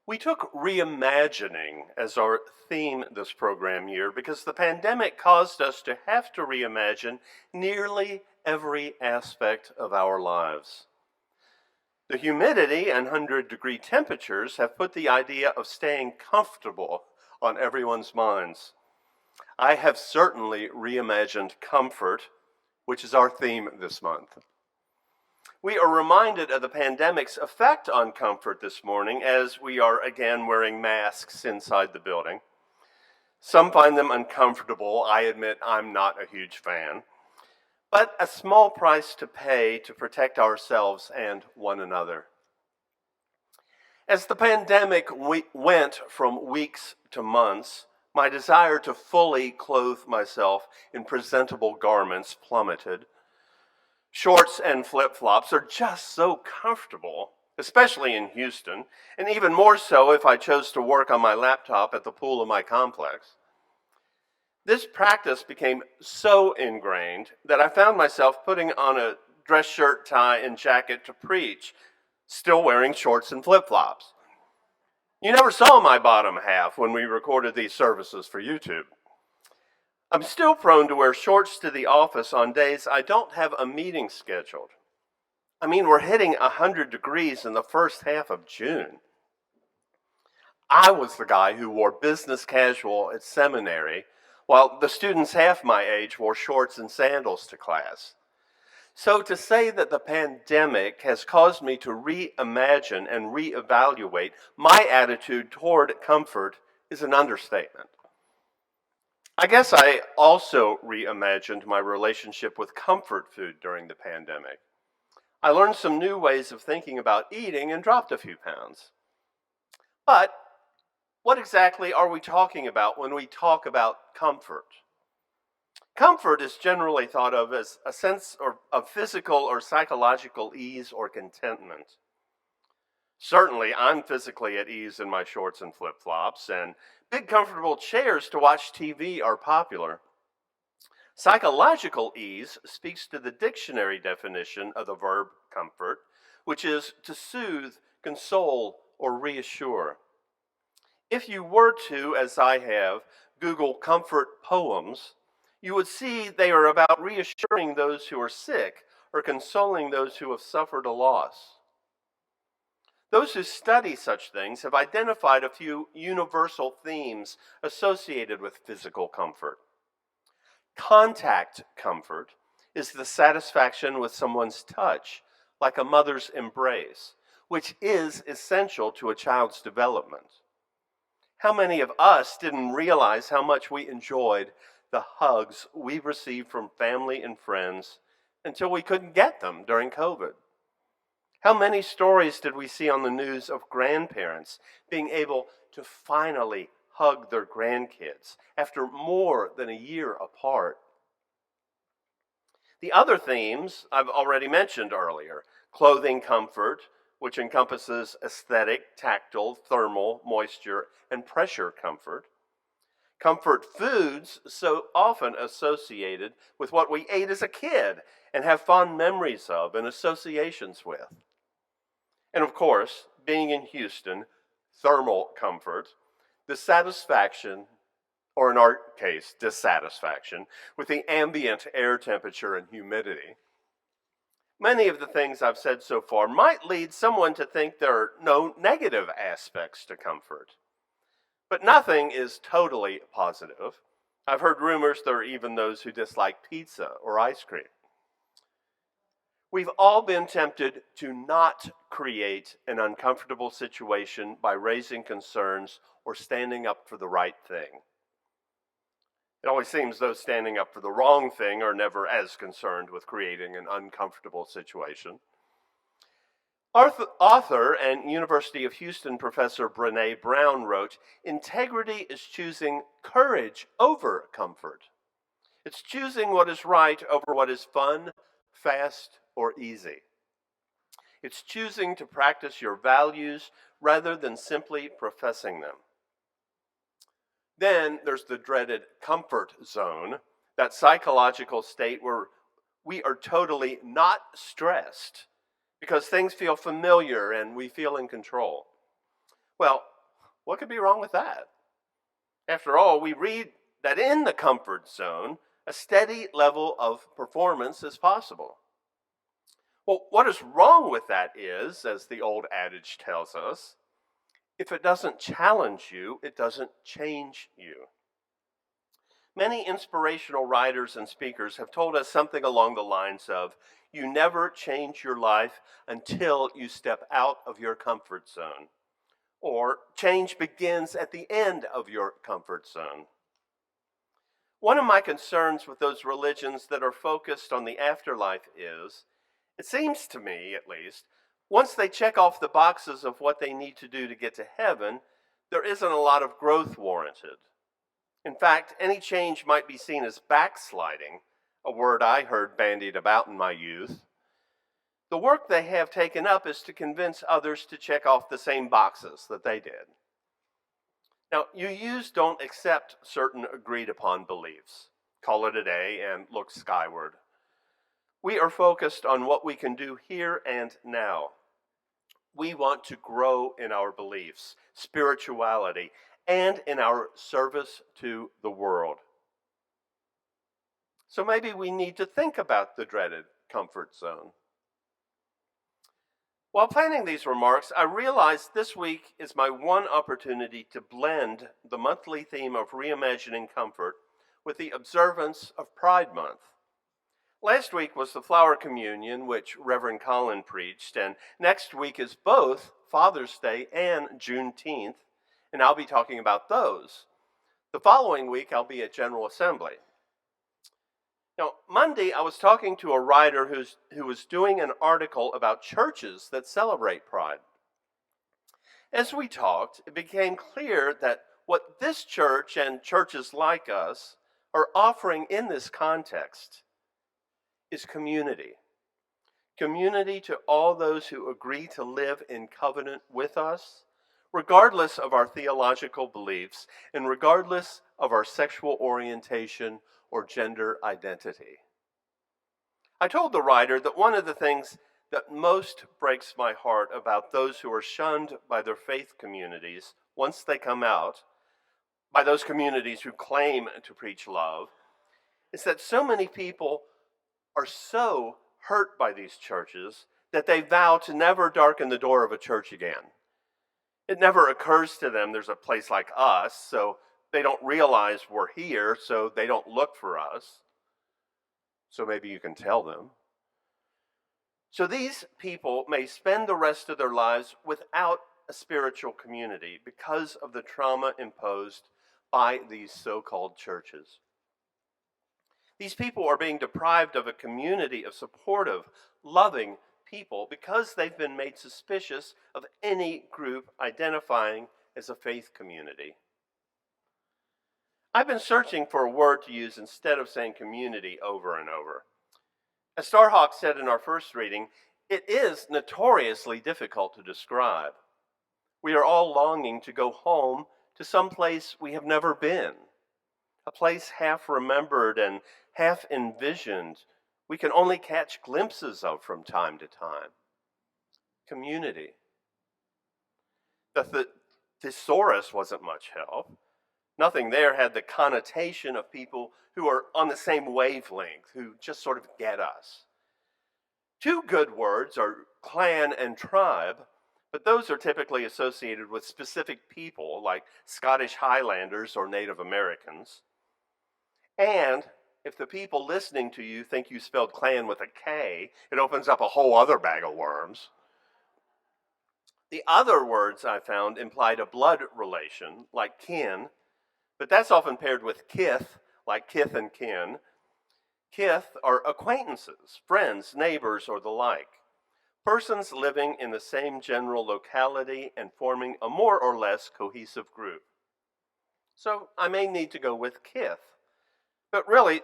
We took reimagining as our theme this program year because the pandemic caused us to have to reimagine nearly every aspect of our lives. The humidity and 100-degree temperatures have put the idea of staying comfortable on everyone's minds. I have certainly reimagined comfort, which is our theme this month. We are reminded of the pandemic's effect on comfort this morning as we are again wearing masks inside the building. Some find them uncomfortable. I admit I'm not a huge fan. But a small price to pay to protect ourselves and one another. As the pandemic went from weeks to months, my desire to fully clothe myself in presentable garments plummeted. Shorts and flip-flops are just so comfortable, especially in Houston, and even more so if I chose to work on my laptop at the pool of my complex. This practice became so ingrained that I found myself putting on a dress shirt, tie, and jacket to preach, still wearing shorts and flip-flops. You never saw my bottom half when we recorded these services for YouTube. I'm still prone to wear shorts to the office on days I don't have a meeting scheduled. I mean, we're hitting 100 degrees in the first half of June. I was the guy who wore business casual at seminary, while the students half my age wore shorts and sandals to class. So to say that the pandemic has caused me to reimagine and reevaluate my attitude toward comfort is an understatement. I guess I also reimagined my relationship with comfort food during the pandemic. I learned some new ways of thinking about eating and dropped a few pounds. But what exactly are we talking about when we talk about comfort? Comfort is generally thought of as a sense of physical or psychological ease or contentment. Certainly, I'm physically at ease in my shorts and flip-flops, and big comfortable chairs to watch TV are popular. Psychological ease speaks to the dictionary definition of the verb comfort, which is to soothe, console, or reassure. If you were to, as I have, Google comfort poems, you would see they are about reassuring those who are sick or consoling those who have suffered a loss. Those who study such things have identified a few universal themes associated with physical comfort. Contact comfort is the satisfaction with someone's touch, like a mother's embrace, which is essential to a child's development. How many of us didn't realize how much we enjoyed the hugs we received from family and friends until we couldn't get them during COVID? How many stories did we see on the news of grandparents being able to finally hug their grandkids after more than a year apart? The other themes I've already mentioned earlier: clothing comfort, which encompasses aesthetic, tactile, thermal, moisture, and pressure comfort. Comfort foods, so often associated with what we ate as a kid and have fond memories of and associations with. And of course, being in Houston, thermal comfort, the satisfaction, or in our case, dissatisfaction, with the ambient air temperature and humidity. Many of the things I've said so far might lead someone to think there are no negative aspects to comfort. But nothing is totally positive. I've heard rumors there are even those who dislike pizza or ice cream. We've all been tempted to not create an uncomfortable situation by raising concerns or standing up for the right thing. It always seems those standing up for the wrong thing are never as concerned with creating an uncomfortable situation. Author and University of Houston professor Brené Brown wrote, "Integrity is choosing courage over comfort. It's choosing what is right over what is fun, fast, or easy. It's choosing to practice your values rather than simply professing them." Then there's the dreaded comfort zone, that psychological state where we are totally not stressed because things feel familiar and we feel in control. Well, What could be wrong with that? After all, we read that in the comfort zone, a steady level of performance is possible. Well, what is wrong with that is, as the old adage tells us, if it doesn't challenge you, it doesn't change you. Many inspirational writers and speakers have told us something along the lines of, you never change your life until you step out of your comfort zone. Or change begins at the end of your comfort zone. One of my concerns with those religions that are focused on the afterlife is, it seems to me at least, once they check off the boxes of what they need to do to get to heaven, there isn't a lot of growth warranted. In fact, any change might be seen as backsliding, a word I heard bandied about in my youth. The work they have taken up is to convince others to check off the same boxes that they did. Now, UUs don't accept certain agreed upon beliefs. Call it a day and look skyward. We are focused on what we can do here and now. We want to grow in our beliefs, spirituality, and in our service to the world. So maybe we need to think about the dreaded comfort zone. While planning these remarks, I realized this week is my one opportunity to blend the monthly theme of Reimagining Comfort with the observance of Pride Month. Last week was the Flower Communion, which Reverend Colin preached, and next week is both Father's Day and Juneteenth, and I'll be talking about those. The following week, I'll be at General Assembly. Now, Monday, I was talking to a writer who was doing an article about churches that celebrate Pride. As we talked, it became clear that what this church and churches like us are offering in this context is community. Community to all those who agree to live in covenant with us, regardless of our theological beliefs and regardless of our sexual orientation or gender identity. I told the writer that one of the things that most breaks my heart about those who are shunned by their faith communities once they come out, by those communities who claim to preach love, is that so many people are so hurt by these churches that they vow to never darken the door of a church again. It never occurs to them there's a place like us, so they don't realize we're here, so they don't look for us. So maybe you can tell them. So these people may spend the rest of their lives without a spiritual community because of the trauma imposed by these so-called churches. These people are being deprived of a community of supportive, loving people because they've been made suspicious of any group identifying as a faith community. I've been searching for a word to use instead of saying community over and over. As Starhawk said in our first reading, it is notoriously difficult to describe. We are all longing to go home to some place we have never been, a place half remembered and half envisioned we can only catch glimpses of from time to time. Community. The thesaurus wasn't much help. Nothing there had the connotation of people who are on the same wavelength, who just sort of get us. Two good words are clan and tribe, but those are typically associated with specific people like Scottish Highlanders or Native Americans. And if the people listening to you think you spelled clan with a K, it opens up a whole other bag of worms. The other words I found implied a blood relation, like kin, but that's often paired with kith, like kith and kin. Kith are acquaintances, friends, neighbors, or the like. Persons living in the same general locality and forming a more or less cohesive group. So I may need to go with kith. But really,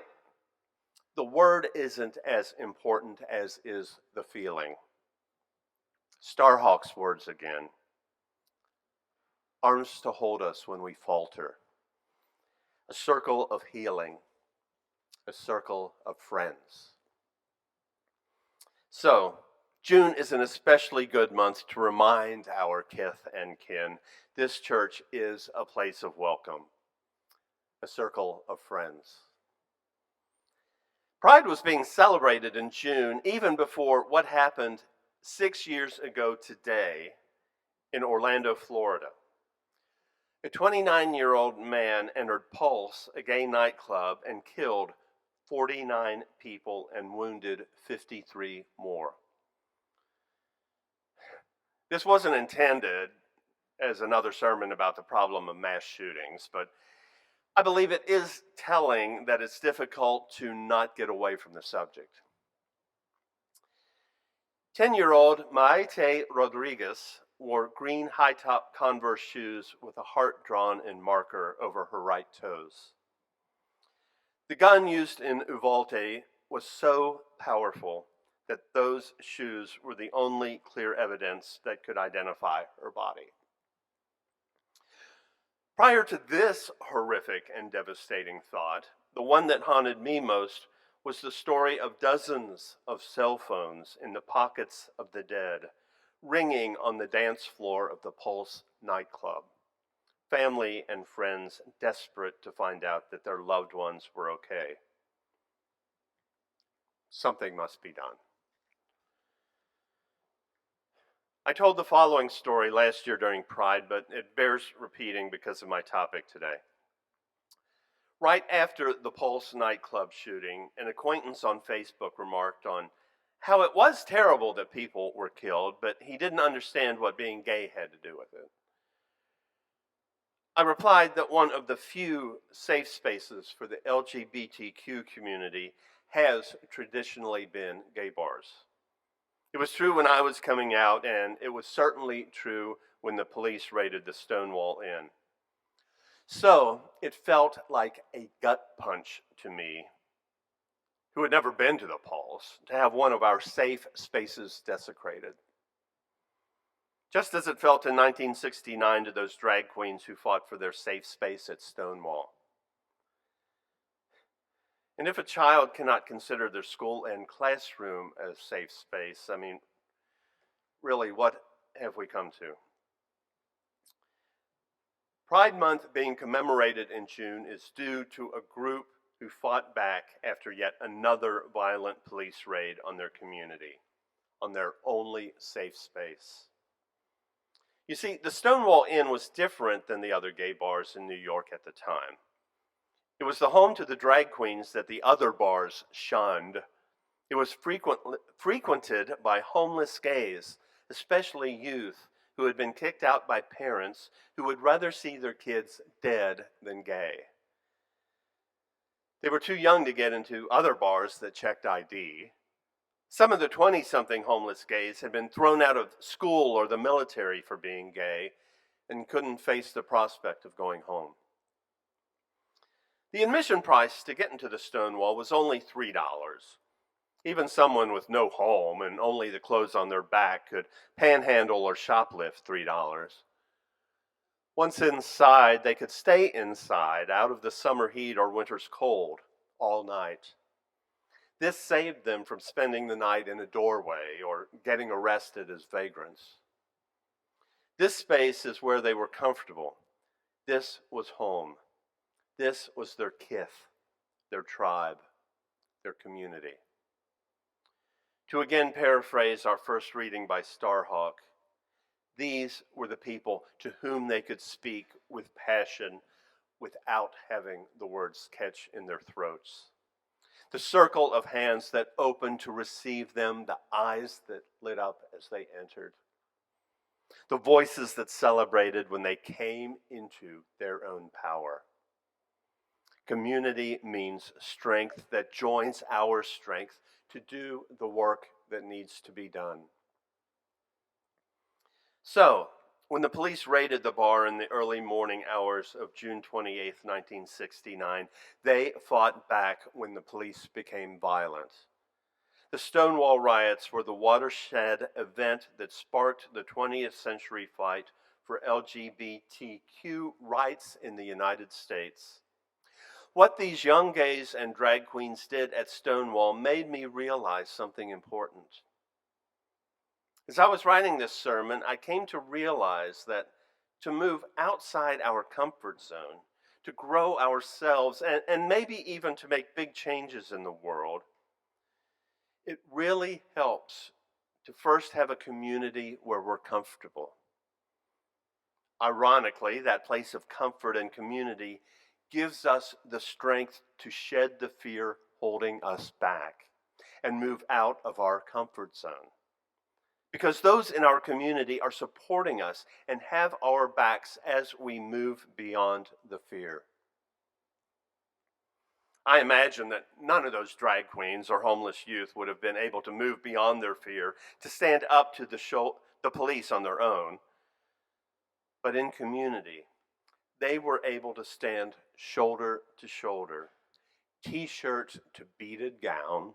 the word isn't as important as is the feeling. Starhawk's words again. Arms to hold us when we falter. A circle of healing. A circle of friends. So, June is an especially good month to remind our kith and kin this church is a place of welcome, a circle of friends. Pride was being celebrated in June even before what happened 6 years ago today in Orlando, Florida. A 29-year-old man entered Pulse, a gay nightclub, and killed 49 people and wounded 53 more. This wasn't intended as another sermon about the problem of mass shootings, but I believe it is telling that it's difficult to not get away from the subject. 10-year-old Maite Rodriguez wore green high-top Converse shoes with a heart drawn in marker over her right toes. The gun used in Uvalde was so powerful that those shoes were the only clear evidence that could identify her body. Prior to this horrific and devastating thought, the one that haunted me most was the story of dozens of cell phones in the pockets of the dead, ringing on the dance floor of the Pulse nightclub. Family and friends desperate to find out that their loved ones were okay. Something must be done. I told the following story last year during Pride, but it bears repeating because of my topic today. Right after the Pulse nightclub shooting, an acquaintance on Facebook remarked on how it was terrible that people were killed, but he didn't understand what being gay had to do with it. I replied that one of the few safe spaces for the LGBTQ community has traditionally been gay bars. It was true when I was coming out, and it was certainly true when the police raided the Stonewall Inn. So it felt like a gut punch to me, who had never been to the Pulse, to have one of our safe spaces desecrated. Just as it felt in 1969 to those drag queens who fought for their safe space at Stonewall. And if a child cannot consider their school and classroom a safe space, really, what have we come to? Pride Month being commemorated in June is due to a group who fought back after yet another violent police raid on their community, on their only safe space. You see, the Stonewall Inn was different than the other gay bars in New York at the time. It was the home to the drag queens that the other bars shunned. It was frequented by homeless gays, especially youth who had been kicked out by parents who would rather see their kids dead than gay. They were too young to get into other bars that checked ID. Some of the 20-something homeless gays had been thrown out of school or the military for being gay and couldn't face the prospect of going home. The admission price to get into the Stonewall was only $3. Even someone with no home and only the clothes on their back could panhandle or shoplift $3. Once inside, they could stay inside, out of the summer heat or winter's cold, all night. This saved them from spending the night in a doorway or getting arrested as vagrants. This space is where they were comfortable. This was home. This was their kith, their tribe, their community. To again paraphrase our first reading by Starhawk, these were the people to whom they could speak with passion without having the words catch in their throats. The circle of hands that opened to receive them, the eyes that lit up as they entered. The voices that celebrated when they came into their own power. Community means strength that joins our strength to do the work that needs to be done. So, when the police raided the bar in the early morning hours of June 28, 1969, they fought back when the police became violent. The Stonewall riots were the watershed event that sparked the 20th century fight for LGBTQ rights in the United States. What these young gays and drag queens did at Stonewall made me realize something important. As I was writing this sermon, I came to realize that to move outside our comfort zone, to grow ourselves, and maybe even to make big changes in the world, it really helps to first have a community where we're comfortable. Ironically, that place of comfort and community gives us the strength to shed the fear holding us back and move out of our comfort zone. Because those in our community are supporting us and have our backs as we move beyond the fear. I imagine that none of those drag queens or homeless youth would have been able to move beyond their fear to stand up to the police on their own. But in community, they were able to stand shoulder to shoulder, t-shirt to beaded gown,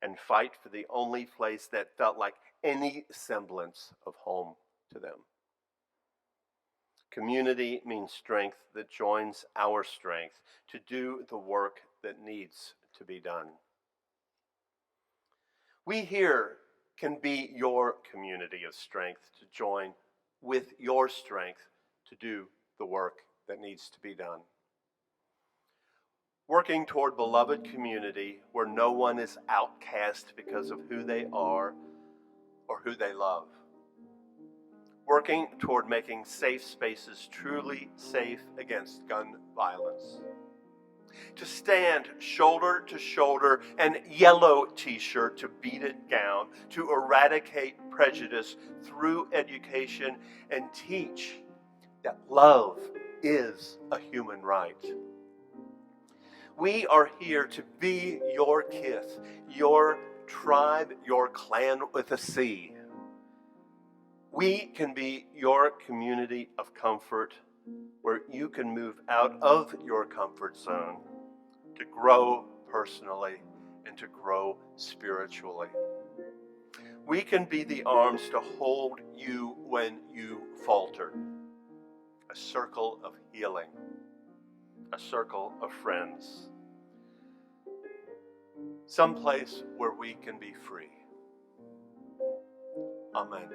and fight for the only place that felt like any semblance of home to them. Community means strength that joins our strength to do the work that needs to be done. We here can be your community of strength to join with your strength to do the work that needs to be done. Working toward beloved community where no one is outcast because of who they are or who they love. Working toward making safe spaces truly safe against gun violence. To stand shoulder to shoulder and yellow t-shirt to beaded gown to eradicate prejudice through education and teach that love is a human right. We are here to be your kith, your tribe, your clan with a C. We can be your community of comfort where you can move out of your comfort zone to grow personally and to grow spiritually. We can be the arms to hold you when you falter. A circle of healing. A circle of friends. Someplace where we can be free. Amen.